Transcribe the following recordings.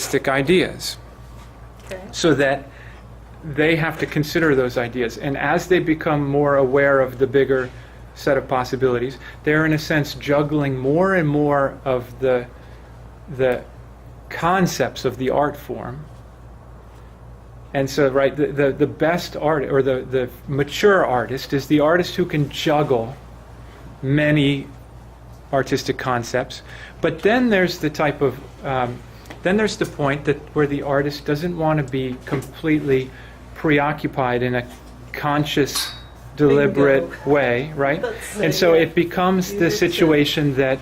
artistic ideas, Okay. so that they have to consider those ideas. And as they become more aware of the bigger set of possibilities, they're in a sense juggling more and more of the concepts of the art form. And so, right, the best art, or the mature artist, is the artist who can juggle many artistic concepts. But then there's the type of, then there's the point that where the artist doesn't want to be completely preoccupied in a conscious, deliberate Bingo. way, right? That's And so yeah. it becomes the Beautiful. situation that,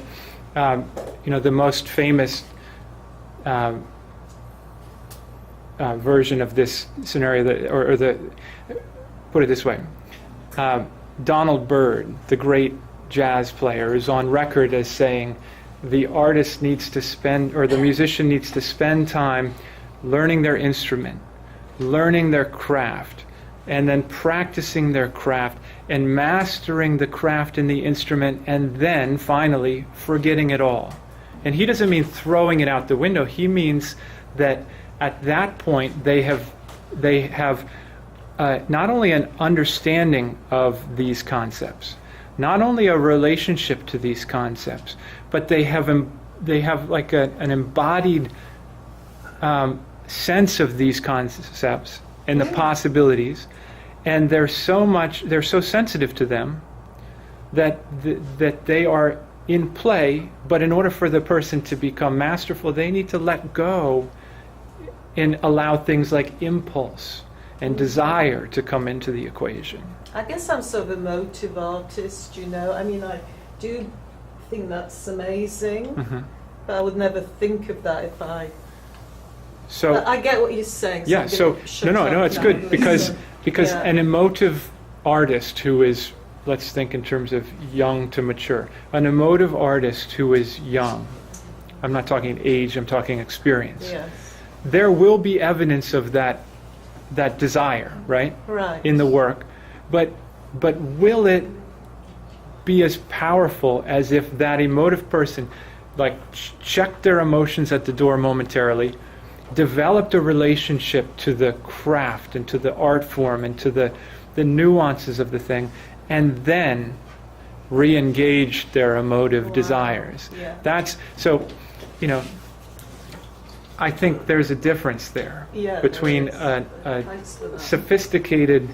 the most famous version of this scenario, put it this way, Donald Byrd, the great jazz player, is on record as saying the artist needs to spend, or the musician needs to spend time learning their instrument, learning their craft, and then practicing their craft and mastering the craft in the instrument, and then finally forgetting it all. And he doesn't mean throwing it out the window. He means that at that point they have not only an understanding of these concepts, not only a relationship to these concepts, but they have like an embodied sense of these concepts and the possibilities, and they're so sensitive to them that they are in play. But in order for the person to become masterful, they need to let go and allow things like impulse and desire to come into the equation. I guess I'm sort of a motive artist, I mean, I do think that's amazing, but I would never think of that if I... So But I get what you're saying. yeah, I'm so gonna shut no, up it's now good and because listen. Yeah. an emotive artist who is, let's think in terms of young to mature, an emotive artist who is young, I'm not talking age, I'm talking experience. Yes. There will be evidence of that desire, right? Right. In the work, but will it be as powerful as if that emotive person checked their emotions at the door momentarily, developed a relationship to the craft and to the art form and to the nuances of the thing, and then re-engaged their emotive desires? Yeah. That's so, I think there's a difference there between a Thanks for that. sophisticated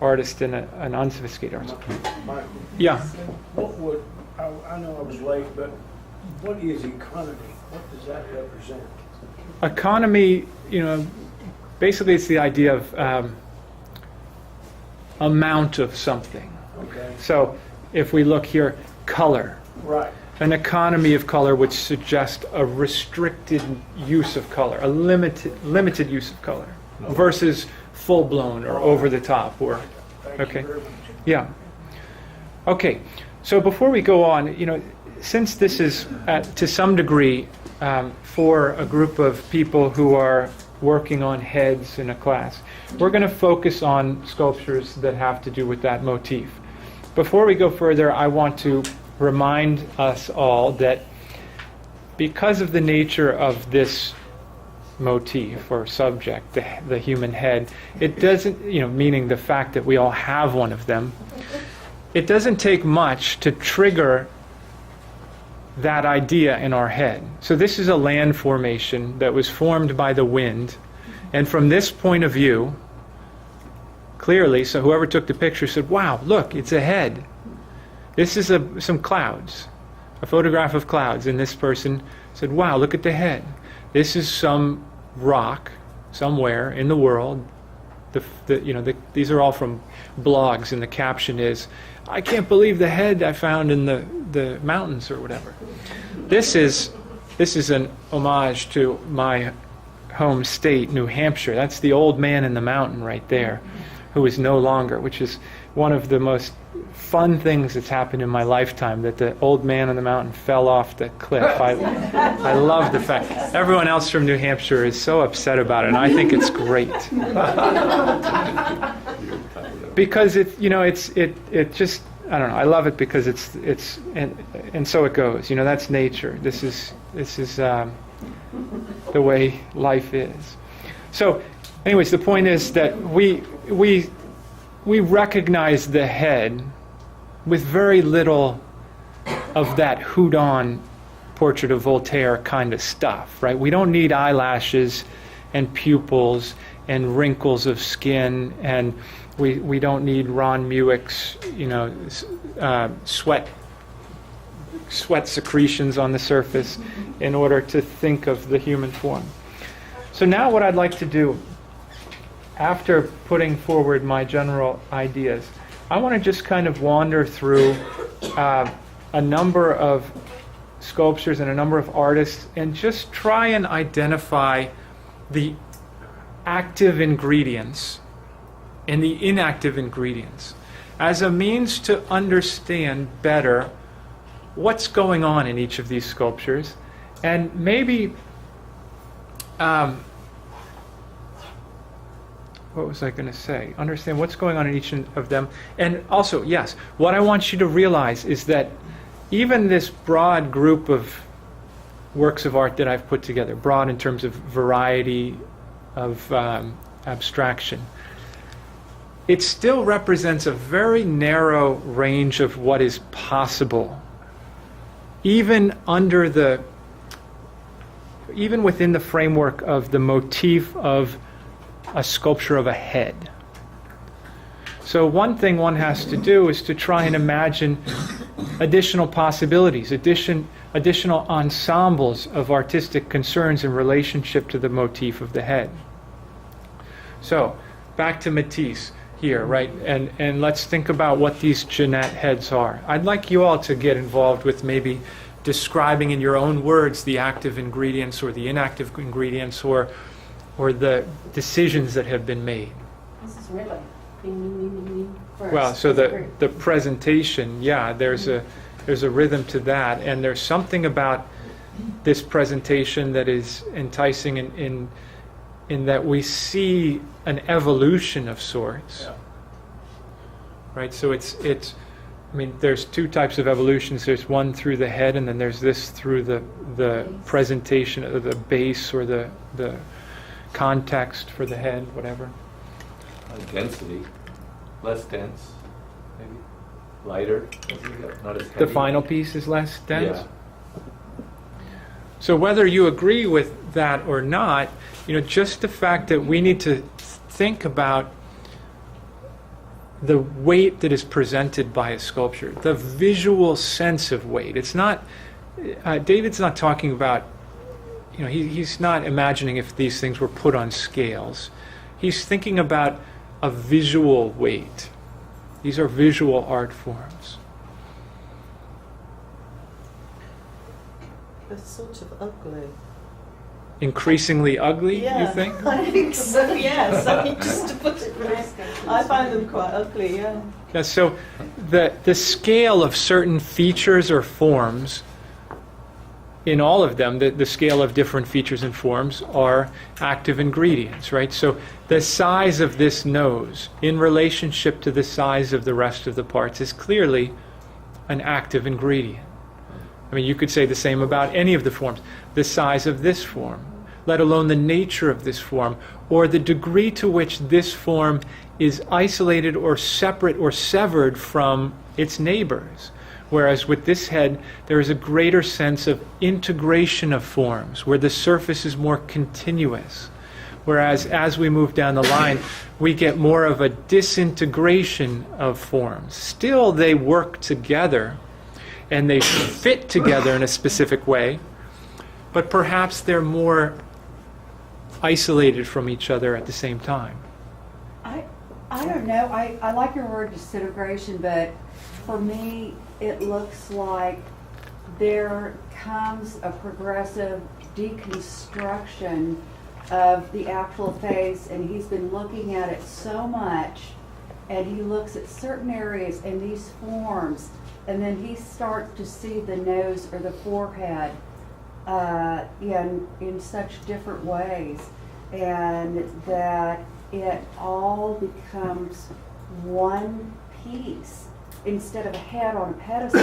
artist and an unsophisticated artist. Michael, Yeah. what would, I know I was late, but what is economy? What does that represent? Economy, basically it's the idea of amount of something. Okay. So if we look here, color. Right. An economy of color would suggest a restricted use of color, a limited use of color, versus full-blown or over the top, or Thank okay. you very much. Yeah. Okay. So before we go on, since this is to some degree for a group of people who are working on heads in a class, we're going to focus on sculptures that have to do with that motif. Before we go further, I want to remind us all that because of the nature of this motif or subject, the human head, it doesn't, meaning the fact that we all have one of them, it doesn't take much to trigger that idea in our head. So this is a land formation that was formed by the wind, and from this point of view, clearly, so whoever took the picture said, wow, look, it's a head. This is some clouds, a photograph of clouds, and this person said, wow, look at the head. This is some rock somewhere in the world. These are all from blogs, and the caption is, I can't believe the head I found in the mountains or whatever. This is an homage to my home state, New Hampshire. That's the old man in the mountain right there, who is no longer, which is one of the most fun things that's happened in my lifetime, that the old man on the mountain fell off the cliff. I love the fact. Everyone else from New Hampshire is so upset about it, and I think it's great. Because it just, I don't know, I love it because it's and so it goes. That's nature. This is the way life is. So, anyways, the point is that we recognize the head with very little of that Houdon Portrait of Voltaire kind of stuff, right? We don't need eyelashes and pupils and wrinkles of skin, and we don't need Ron Muick's, sweat secretions on the surface in order to think of the human form. So now what I'd like to do, after putting forward my general ideas, I want to just kind of wander through a number of sculptures and a number of artists and just try and identify the active ingredients and the inactive ingredients as a means to understand better what's going on in each of these sculptures, and maybe what was I going to say? Understand what's going on in each of them. And also, yes, what I want you to realize is that even this broad group of works of art that I've put together, broad in terms of variety of abstraction, it still represents a very narrow range of what is possible, even within the framework of the motif of a sculpture of a head. So one thing one has to do is to try and imagine additional possibilities, additional ensembles of artistic concerns in relationship to the motif of the head. So back to Matisse here, right? And let's think about what these Jeannette heads are. I'd like you all to get involved with maybe describing in your own words the active ingredients or the inactive ingredients or the decisions that have been made. This is really first. Well, so the presentation, yeah, there's a rhythm to that, and there's something about this presentation that is enticing in that we see an evolution of sorts. Yeah. Right? So it's I mean, there's two types of evolutions. There's one through the head, and then there's this through the presentation of the base or the context for the head, whatever. Density, less dense, maybe lighter, not as heavy. The final piece is less dense. Yeah. So whether you agree with that or not, just the fact that we need to think about the weight that is presented by a sculpture, the visual sense of weight. It's not, David's not talking about, he's not imagining if these things were put on scales. He's thinking about a visual weight. These are visual art forms. They're sort of ugly. Increasingly ugly, Yeah, you think? I think so, yes. I mean, just to put it really, I find them quite ugly, yeah. Yeah, so the scale of certain features or forms, in all of them, the scale of different features and forms are active ingredients, right? So the size of this nose in relationship to the size of the rest of the parts is clearly an active ingredient. I mean, you could say the same about any of the forms. The size of this form, let alone the nature of this form, or the degree to which this form is isolated or separate or severed from its neighbors. Whereas with this head, there is a greater sense of integration of forms, where the surface is more continuous. Whereas as we move down the line, we get more of a disintegration of forms. Still, they work together, and they fit together in a specific way, but perhaps they're more isolated from each other at the same time. I don't know. I like your word disintegration, but for me, it looks like there comes a progressive deconstruction of the actual face, and he's been looking at it so much, and he looks at certain areas in these forms, and then he starts to see the nose or the forehead in such different ways, and that it all becomes one piece. instead of a head on a pedestal,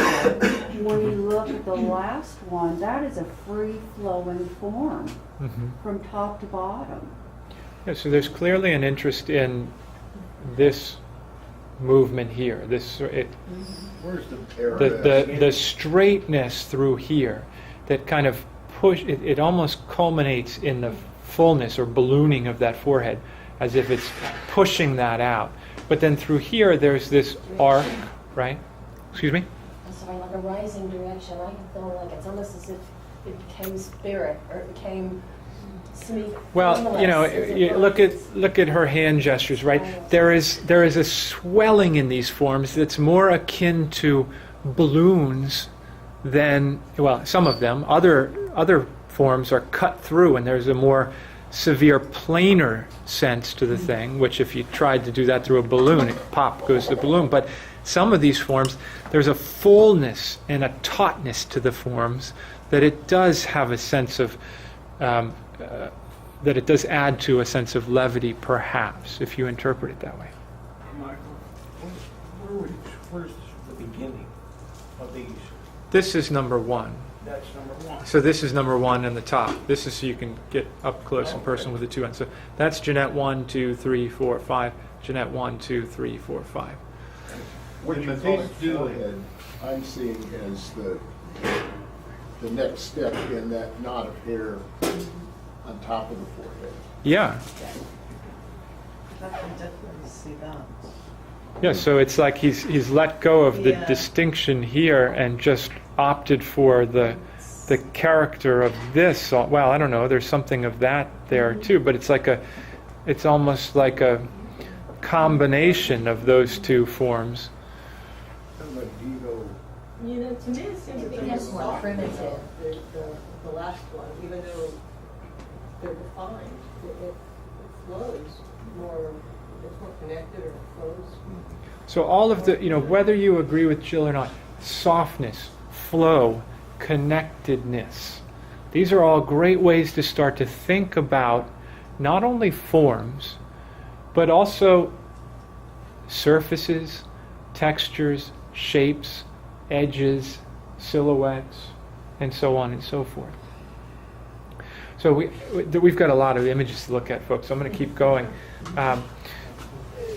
when you look at the last one, that is a free-flowing form Mhm. from top to bottom. Yeah, so there's clearly an interest in this movement here. Where's the The straightness through here that kind of it almost culminates in the fullness or ballooning of that forehead, as if it's pushing that out. But then through here, there's this arc, right? Excuse me? I'm sorry, like a rising direction. I can feel like it's almost as if it became spirit, or it became Well, you know, look at her hand gestures, right? There is a swelling in these forms that's more akin to balloons than, well, some of them. Other forms are cut through, and there's a more severe planar sense to the thing, which if you tried to do that through a balloon, it pop goes the balloon. But some of these forms, there's a fullness and a tautness to the forms that it does have a sense of, that it does add to a sense of levity, perhaps, if you interpret it that way. Michael, where's the beginning of these? This is number one. That's number one. So this is number one in the top. This is so you can get up close and personal with the two ends. So that's Jeanette 1, 2, 3, 4, 5. Jeanette 1, 2, 3, 4, 5. What In you the call big it doing? forehead, I'm seeing as the next step in that knot of hair on top of the forehead. Yeah. I can definitely see that. Yeah, so it's like he's let go of the Yeah. distinction here and just opted for the character of this. Well, I don't know, there's something of that there too, but it's almost like a combination of those two forms. I'm a Divo. You know, to me it seems a bit more That's more soft, primitive. the last one, even though they're defined, it flows more, it's more connected or it flows. So all of the, whether you agree with Jill or not, softness, flow, connectedness, these are all great ways to start to think about not only forms, but also surfaces, textures, shapes, edges, silhouettes, and so on and so forth. So we've got a lot of images to look at, folks. So I'm going to keep going.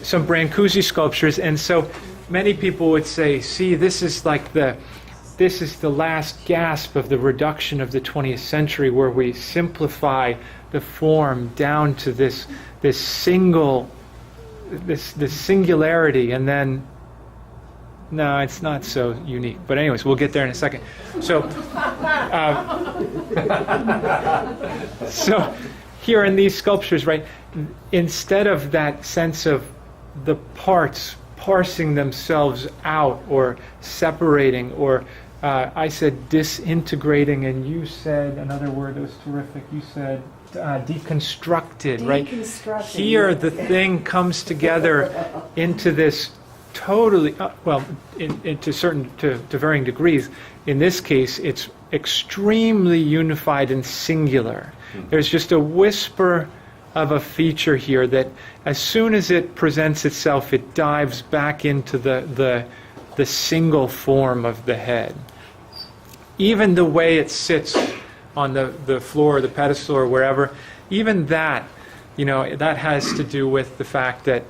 Some Brancusi sculptures, and so many people would say, see, this is the last gasp of the reduction of the 20th century, where we simplify the form down to this singularity, and then no, it's not so unique. But anyways, we'll get there in a second. So, so here in these sculptures, right, instead of that sense of the parts parsing themselves out or separating, or I said disintegrating, and you said another word that was terrific. You said deconstructed, right? Deconstructed. Here the thing comes together into this totally, to varying degrees. In this case, it's extremely unified and singular. There's just a whisper of a feature here that as soon as it presents itself, it dives back into the single form of the head. Even the way it sits on the floor or the pedestal or wherever, even that, that has to do with the fact that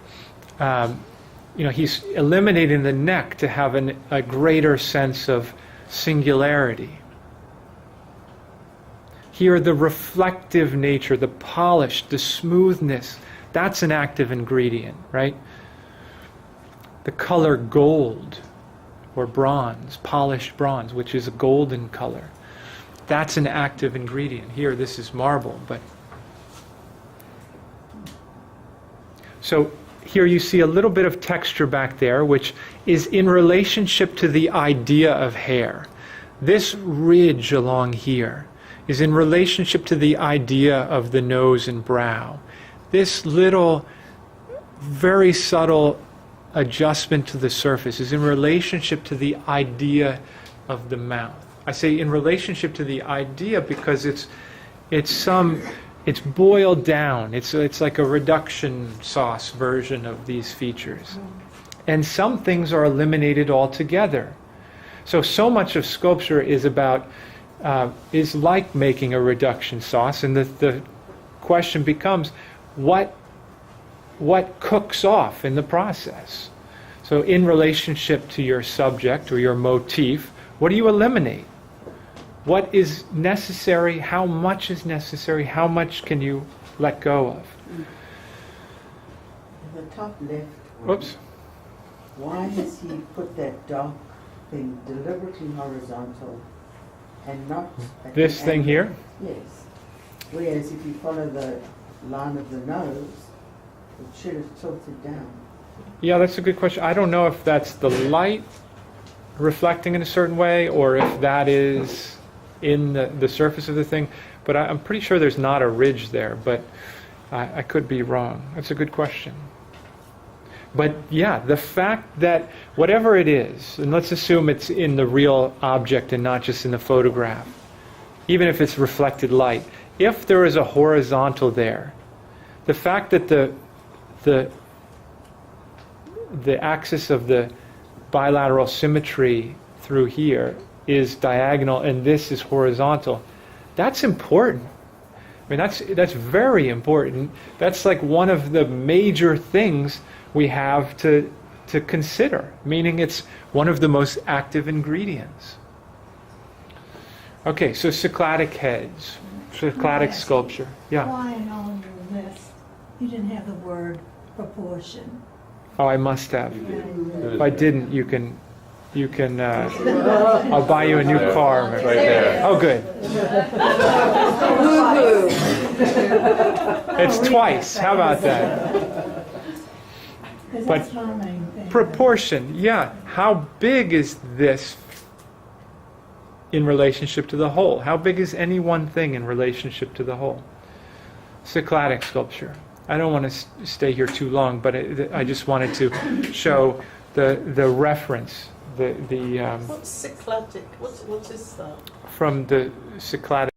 he's eliminating the neck to have a greater sense of singularity. Here, the reflective nature, the polish, the smoothness, that's an active ingredient, right? The color gold or bronze, polished bronze, which is a golden color, that's an active ingredient. Here, this is marble, but... So here you see a little bit of texture back there, which is in relationship to the idea of hair. This ridge along here is in relationship to the idea of the nose and brow. This little, very subtle adjustment to the surface is in relationship to the idea of the mouth. I say in relationship to the idea because it's boiled down. It's like a reduction sauce version of these features. and some things are eliminated altogether. So much of sculpture is about, is like making a reduction sauce, and the question becomes, what cooks off in the process? So in relationship to your subject or your motif, what do you eliminate? What is necessary? How much is necessary? How much can you let go of? The top left. Whoops. Why has he put that dark thing deliberately horizontal and not at This an thing angle? here? Yes. Whereas if you follow the line of the nose, it should have tilted down. Yeah, that's a good question. I don't know if that's the light reflecting in a certain way or if that is in the surface of the thing, but I'm pretty sure there's not a ridge there, but I could be wrong. That's a good question. But yeah, the fact that whatever it is, and let's assume it's in the real object and not just in the photograph, even if it's reflected light, if there is a horizontal there, the fact that the axis of the bilateral symmetry through here is diagonal and this is horizontal, that's important. I mean, that's very important. That's like one of the major things we have to consider, meaning it's one of the most active ingredients. Okay, so Cycladic heads, Cycladic sculpture. Yeah. Why in all your list, you didn't have the word proportion? Oh, I must have. If I didn't, you can. I'll buy you a new car. Right there. Oh, good. It's twice. How about that? Because But that's my main thing. Proportion, yeah. How big is this in relationship to the whole? How big is any one thing in relationship to the whole? Cycladic sculpture. I don't want to stay here too long, but I just wanted to show the reference, What's Cycladic? What is that? from the Cycladic